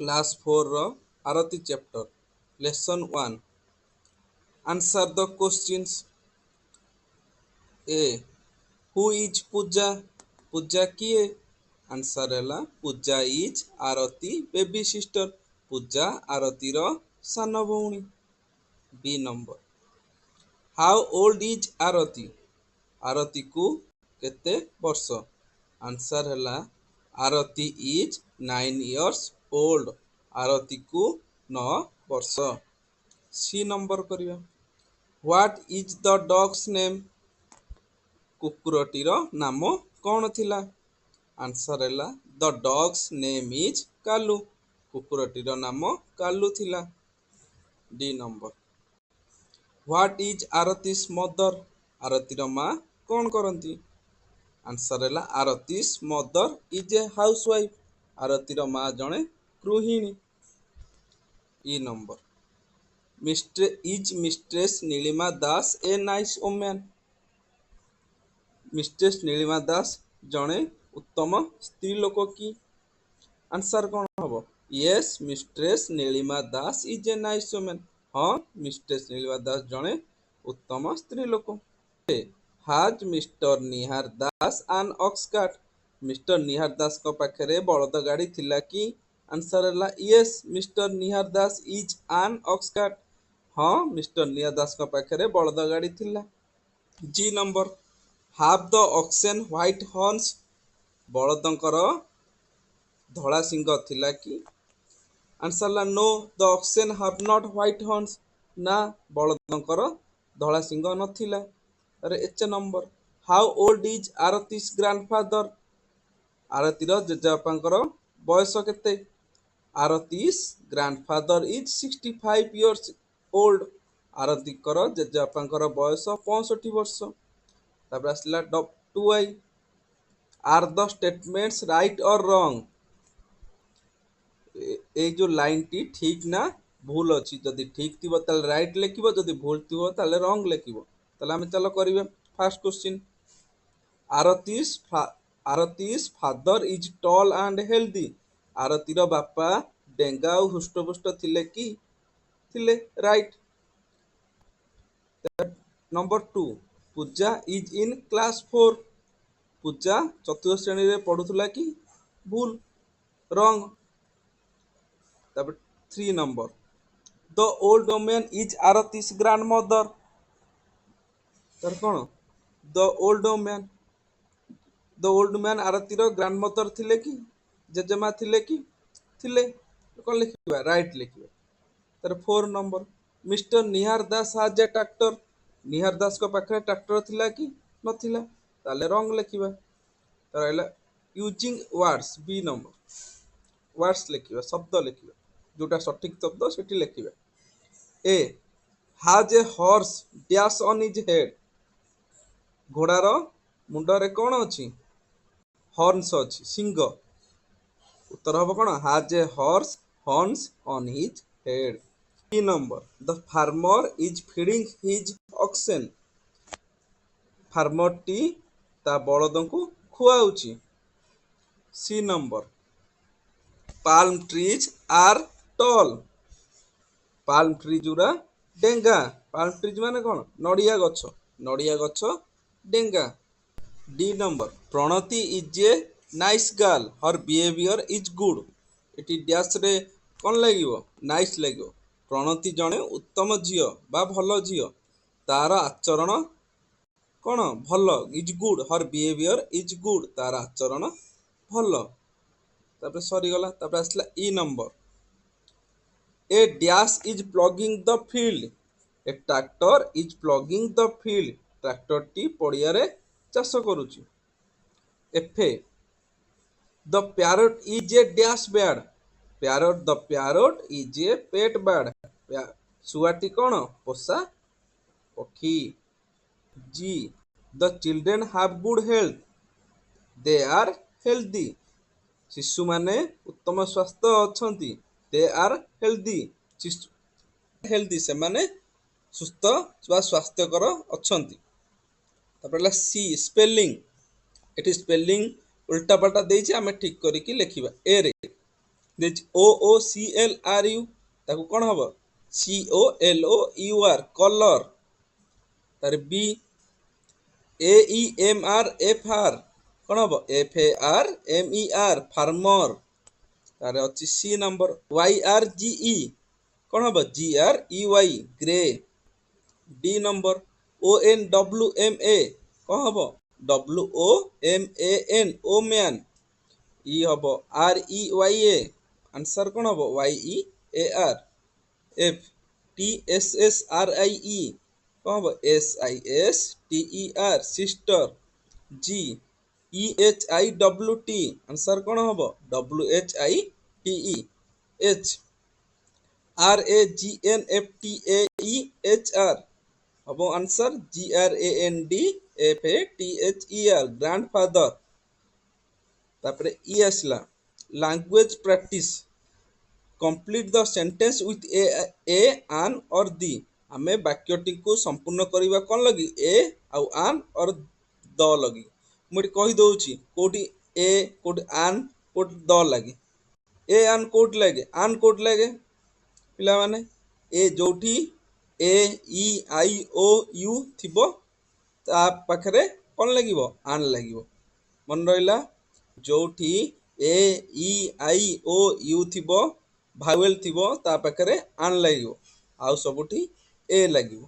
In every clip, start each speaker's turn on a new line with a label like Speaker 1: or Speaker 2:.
Speaker 1: Class 4 रो Aarti chapter lesson 1 answer the questions A who is Puja Puja किए answer है Puja is Aarti baby sister Puja Aarti रो सान भौणी B number how old is Aarti Aarti को केते वर्ष आंसर है Aarti is 9 years old Aarti को 9 वर्ष सी नंबर करिया what is the dog's name कुकुरटीर नाम कौन थिला आंसर है the dog's name is Kalu कुकुरटीर नाम कालू थिला D number what is Aarti's mother आरतीर माँ कौन करती आंसर है Aarti's mother is a housewife आरतीर माँ जड़े गृहिणी E number mistress Nilima Das a nice women mistress Nilima Das जड़े उत्तम स्त्री लोक की आंसर कौन हम yes mistress Nilima Das is a nice women हाँ मिस्ट्रेस नीलिमा दास जड़े उत्तम स्त्री लोक has mister Nihar Das an ox cart mister Nihar Das को पाखरे बलद गाड़ी थिला कि आंसर है yes mister Nihar Das is an ox cart हाँ मिस्टर निहार दास को पाखरे बलद गाड़ी थिला G number have the oxen white horns बलदंकर धला सिंह थिला कि आंसर ला no the oxen have not white horns ना बलदंकर धला सिंह नथिला अरे H number how old is Aarti's grandfather आरतीर जेजेबापांकर बयस केते Aarti's grandfather is 65 years old आरतीकर जेजेबापांकर बयस 65 वर्ष तापर आसला डॉप 2i are the statements right or wrong ए जो लाइन टी ठीक ना भूल अच्छी जदि ठीक थी राइट लिखिबो जदि भूल थी रॉन्ग लिखिबो ताले आमे चलो करिवे first question Aarti's father is tall and healthy आरतीर बापा डेंगा और हुष्टपुष्ट थिले कि थिले right number 2 Puja is in class 4 Puja चतुर्थ श्रेणी रे पढ़ुथला कि भूल रॉन्ग तब 3 number the old women is Aarti's grandmother तर कौन द ओल्ड मैन आरतीर ग्रैंडमदर थिले कि जेजेमा थिले कि थिले कौन लिखिबा राइट लिखिबा तर 4 नंबर मिस्टर निहार दास हाज ए ट्रैक्टर निहार दास को पाखरे ट्रैक्टर थिला कि नथिला ताले रॉन्ग लिखिबा तर आइला using words B number words लिखिबा शब्द लिखिबा जोटा सठिक शब्द सेठी लिखिबा A has a horse dash on his head घोड़ार मुंडरे कौन अच्छी हॉर्न्स अच्छी सिंग उत्तर हम कौन has a horse horns on his head B number the farmer is feeding his oxen farmer टी ता बलद को खुआउची C number palm trees are tall palm trees उरा डेंगा पाल्म ट्रीज माने कौन नड़िया गछ डेंगा D number Pranati is a nice girl her behaviour is good एटी डैश रे कौन लगे नाइस लगे प्रणति जड़े उत्तम झील बा भल झील तार आचरण कौन भल is good her behaviour is good तार आचरण भल तापर सरीगला तापर आसला E number a dash is ploughing the field a tractor is ploughing the field tractor टी पड़िया रे चाष करुची F the parrot is a dash bird parrot the parrot is a pet bird सुआटी कौन पोषा पक्षी जी the children have good health they are healthy शिशु माने उत्तम स्वास्थ्य अछंती दे आर हेल्दी हेल्दी से माने सुस्थ वा स्वास्थ्यकर अछंती तापर सी स्पेलिंग एटी स्पेलिंग उल्टा पल्टा देइछि आमे ठीक करिकि लेखिबा ए रे ଦେଇଛି OOCLRU ତାକୁ କ'ଣ ହବ COLOUR କଲର। ତାର B AEMRFR କ'ଣ ହବ FARMER ଫାର୍ମର। ତାର ଅଛି ସି ନମ୍ବର YRGE କ'ଣ ହବ GREY grey. D number ONWMA କ'ଣ ହବ WOMAN ଓମ୍ୟାନ। ଇ ହବ REYA ଆନ୍ସର କ'ଣ ହବ YEAR। ଏଫ୍ TSSRIE କ'ଣ ହବ SISTER sister. G EHIWT answer କ'ଣ ହବ WHITE। ଏଚ୍ RAGNFTAEHR ହବ ଆନ୍ସର GRANDFATHER ଗ୍ରାଣ୍ଡଫାଦର। ତାପରେ ଇ ଆସିଲା language practice. Complete the sentence with a ଆନ୍ ଅର୍ ଦି। ଆମେ ବାକ୍ୟଟିକୁ ସମ୍ପୂର୍ଣ୍ଣ କରିବା କ'ଣ ଲାଗି ଏ ଆଉ ଆନ୍ ଅର୍ ଦ ଲାଗି। ମୁଁ ଏଠି କହିଦେଉଛି କୋଉଠି ଏ କୋଉଠି ଆନ୍ କୋଉଠି ଦ ଲାଗେ। ଏ ଆନ୍ କୋଉଠି ଲାଗେ ଆନ୍ କୋଉଠି ଲାଗେ ପିଲାମାନେ ଏ ଯୋଉଠି ଏ ଇ ଆଇ ଓ ୟୁ ଥିବ ତା ପାଖରେ କ'ଣ ଲାଗିବ ଆନ୍ ଲାଗିବ। ମନେ ରହିଲା ଯୋଉଠି ଏ ଇ ଆଇ ଓ ୟୁ ଥିବ ଭାୱେଲ ଥିବ ତା ପାଖରେ ଆନ୍ ଲାଗିବ ଆଉ ସବୁଠି ଏ ଲାଗିବ।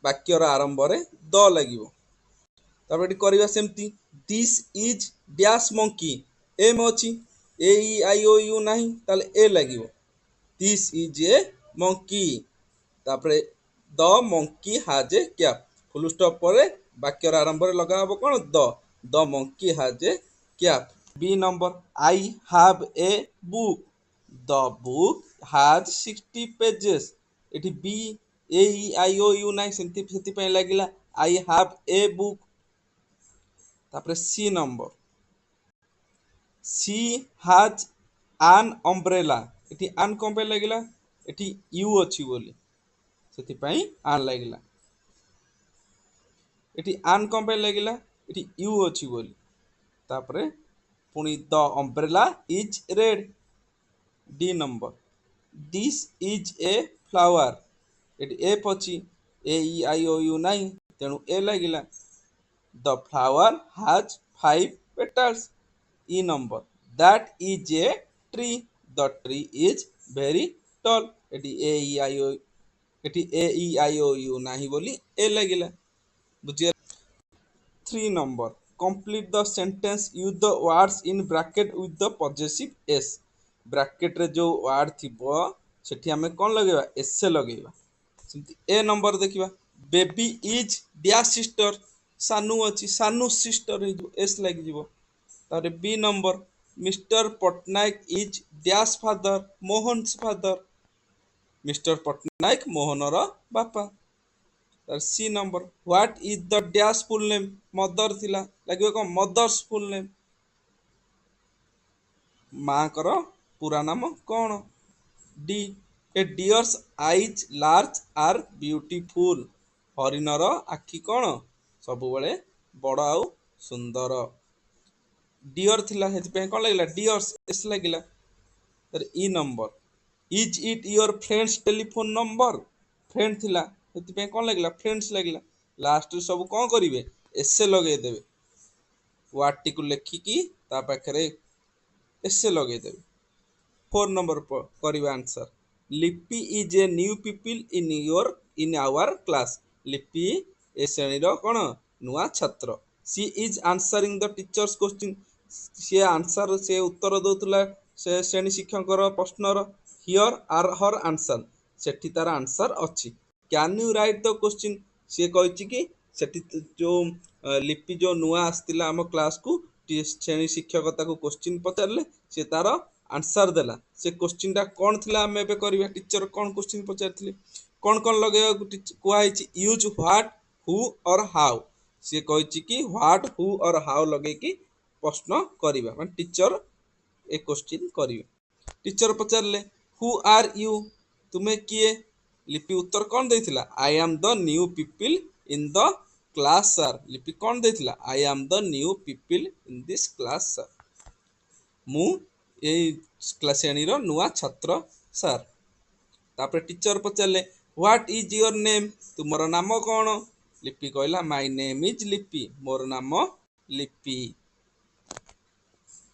Speaker 1: ବାକ୍ୟର ଆରମ୍ଭରେ ଦ ଲାଗିବ। ତାପରେ ଏଠି କରିବା ସେମିତି this is dash monkey M ଅଛି ଏ ଇ ଆଇ ଓ ୟୁ ନାହିଁ ତାହେଲେ ଏ ଲାଗିବ ଦିସ୍ ଇଜ୍ ଏ ମଙ୍କି। ତାପରେ the monkey has a cap full stop ପରେ ବାକ୍ୟର ଆରମ୍ଭରେ ଲଗା ହବ କ'ଣ the monkey has a cap. B number I have a book the book has 60 pages। ଏଠି ବି ଏ ଇ ଆଇ ଓ ୟୁ ନାହିଁ ସେଥିପାଇଁ ଲାଗିଲା ଆଇ ହାଭ୍ ଏ ବୁକ୍। ତାପରେ ସି ନମ୍ବର ସି ହାଜ୍ ଆନ୍ ଅମ୍ବ୍ରେଲା ଏଠି ଆନ୍ କ'ଣ ପାଇଁ ଲାଗିଲା ଏଠି ୟୁ ଅଛି ବୋଲି ସେଥିପାଇଁ ଆନ୍ ଲାଗିଲା। ଏଠି ଆନ୍ କ'ଣ ପାଇଁ ଲାଗିଲା ଏଠି ୟୁ ଅଛି ବୋଲି। ତାପରେ ପୁଣି the umbrella is red. D number this is a flower ଏଠି ଏଫ୍ ଅଛି ଏ ଇ ଆଇ ଓ ୟୁ ନାହିଁ ତେଣୁ ଏ ଲାଗିଲା। The flower has 5 petals। E number that is a tree the tree is very tall ଏଠି ଏ ଇ ଆଇ ଓ ୟୁ ନାହିଁ ବୋଲି ଏ ଲାଗିଲା। ବୁଝିଗଲା। 3 number complete the sentence use the words in bracket with the possessive S. ବ୍ରାକେଟରେ ଯୋଉ word ଥିବ ସେଠି ଆମେ କ'ଣ ଲଗେଇବା ଏସ୍ ଲଗେଇବା। ସେମିତି ଏ ନମ୍ବର ଦେଖିବା baby is dash sister Sanu ଅଛି ସାନୁ ସିଷ୍ଟର ହେଇଯିବ ଏସ୍ ଲାଗିଯିବ। ତାପରେ B number mister Pattnaik is dash father Mohan's father mister Pattnaik ମୋହନର ବାପା। ତାପରେ C number what is the dash full name mother ଥିଲା ଲାଗିବ କ'ଣ ମଦର୍ସ ଫୁଲ୍ ନେମ୍। ମାଙ୍କର ପୁରା ନାମ କ'ଣ D a deers eyes large are beautiful ହରିଣର ଆଖି କ'ଣ ସବୁବେଳେ ବଡ଼ ଆଉ ସୁନ୍ଦର। ଡିଅର୍ ଥିଲା ସେଥିପାଇଁ କ'ଣ ଲାଗିଲା ଡିଅର୍ସ ଏସ୍ ଲାଗିଲା। E number is it your friends telephone number friend ଥିଲା ସେଥିପାଇଁ କ'ଣ ଲାଗିଲା ଫ୍ରେଣ୍ଡସ୍ ଲାଗିଲା। ଲାଷ୍ଟରେ ସବୁ କ'ଣ କରିବେ ଏସ୍ ଲଗେଇଦେବେ ୱାର୍ଡଟିକୁ ଲେଖିକି ତା ପାଖରେ ଏସ୍ ଲଗେଇଦେବେ। 4 ନମ୍ବର କରିବା answer Lipi is a new people in our class Lipi ଏ ଶ୍ରେଣୀର କ'ଣ ନୂଆ ଛାତ୍ର। She is answering the teachers question ସେ ଉତ୍ତର ଦେଉଥିଲା ସେ ଶ୍ରେଣୀ ଶିକ୍ଷକଙ୍କର ପ୍ରଶ୍ନର। ହିଅର୍ ଆର୍ ହର୍ ଆନ୍ସର ସେଠି ତାର ଆନ୍ସର ଅଛି। Can you write the question ସିଏ କହିଛି କି ସେଠି ଯୋଉ ଲିପି ଯୋଉ ନୂଆ ଆସିଥିଲା ଆମ କ୍ଲାସକୁ ଶ୍ରେଣୀ ଶିକ୍ଷକ ତାକୁ କୋଶ୍ଚିନ୍ ପଚାରିଲେ ସେ ତାର ଆନ୍ସର ଦେଲା। ସେ କୋଶ୍ଚିନ୍ଟା କ'ଣ ଥିଲା ଆମେ ଏବେ କରିବା ଟିଚର କ'ଣ କୋଶ୍ଚିନ୍ ପଚାରିଥିଲେ କ'ଣ କ'ଣ ଲଗେଇବାକୁ କୁହାହେଇଛି ୟୁଜ୍ ହ୍ୱାଟ୍ ହୁ ଅର୍ ହାଉ। ସିଏ କହିଛି କି ହ୍ୱାଟ୍ ହୁ ଅର୍ ହାଉ ଲଗେଇକି ପ୍ରଶ୍ନ କରିବା ମାନେ ଟିଚର ଏ କୋଶ୍ଚିନ୍ କରିବେ। ଟିଚର ପଚାରିଲେ ହୁ ଆର୍ ୟୁ ତୁମେ କିଏ ଲିପି ଉତ୍ତର କ'ଣ ଦେଇଥିଲା I am the new people in the class sir ଲିପି କ'ଣ ଦେଇଥିଲା I am the new people in this class sir ମୁଁ ଏଇ ଶ୍ରେଣୀର ନୂଆ ଛାତ୍ର ସାର୍। ତାପରେ ଟିଚର ପଚାରିଲେ ହ୍ୱାଟ ଇଜ ୟୋର ନେମ୍, ତୁମର ନାମ କ'ଣ? ଲିପି କହିଲା ମାଇ ନେମ୍ ଇଜ ଲିପି, ମୋର ନାମ ଲିପି।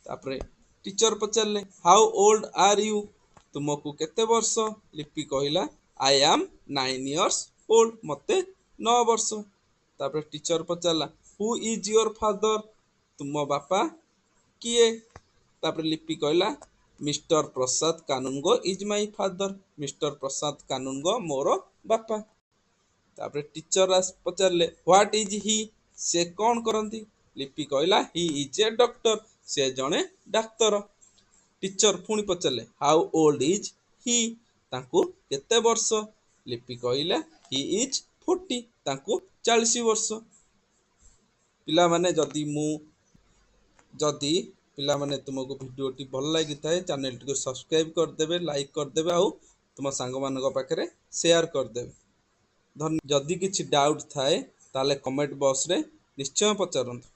Speaker 1: ତାପରେ ଟିଚର ପଚାରିଲେ ହାଉ ଓଲ୍ଡ ଆର୍ ୟୁ, ତୁମକୁ କେତେ ବର୍ଷ? ଲିପି କହିଲା ଆଇ ଆମ୍ 9 years old, ମୋତେ 9 ବର୍ଷ। ତାପରେ ଟିଚର ପଚାରିଲା ହୁ ଇଜ ୟୋର ଫାଦର, ତୁମ ବାପା କିଏ? ତାପରେ ଲିପି କହିଲା mister Prasad Kanungo is my father, mister Prasad Kanungo ମୋର ବାପା। ତାପରେ ଟିଚର ପଚାରିଲେ ହ୍ୱାଟ ଇଜ ହି, ସେ କ'ଣ କରନ୍ତି? ଲିପି କହିଲା ହି ଇଜ ଏ ଡକ୍ଟର, ସେ ଜଣେ ଡାକ୍ତର। ଟିଚର ପୁଣି ପଚାରିଲେ ହାଉ ଓଲ୍ଡ ଇଜ ହି, ତାଙ୍କୁ କେତେ ବର୍ଷ? ଲିପି କହିଲା ହି ଇଜ 40, ତାଙ୍କୁ 40 ବର୍ଷ। ପିଲାମାନେ ଯଦି ପିଲାମାନେ ତୁମକୁ ଭିଡ଼ିଓଟି ଭଲ ଲାଗିଥାଏ ଚ୍ୟାନେଲଟିକୁ ସବସ୍କ୍ରାଇବ କରିଦେବେ, ଲାଇକ୍ କରିଦେବେ, ଆଉ ତୁମ ସାଙ୍ଗମାନଙ୍କ ପାଖରେ ସେୟାର କରିଦେବେ। ଯଦି କିଛି ଡାଉଟ୍ ଥାଏ ତାହେଲେ କମେଣ୍ଟ ବକ୍ସରେ ନିଶ୍ଚୟ ପଚାରନ୍ତୁ।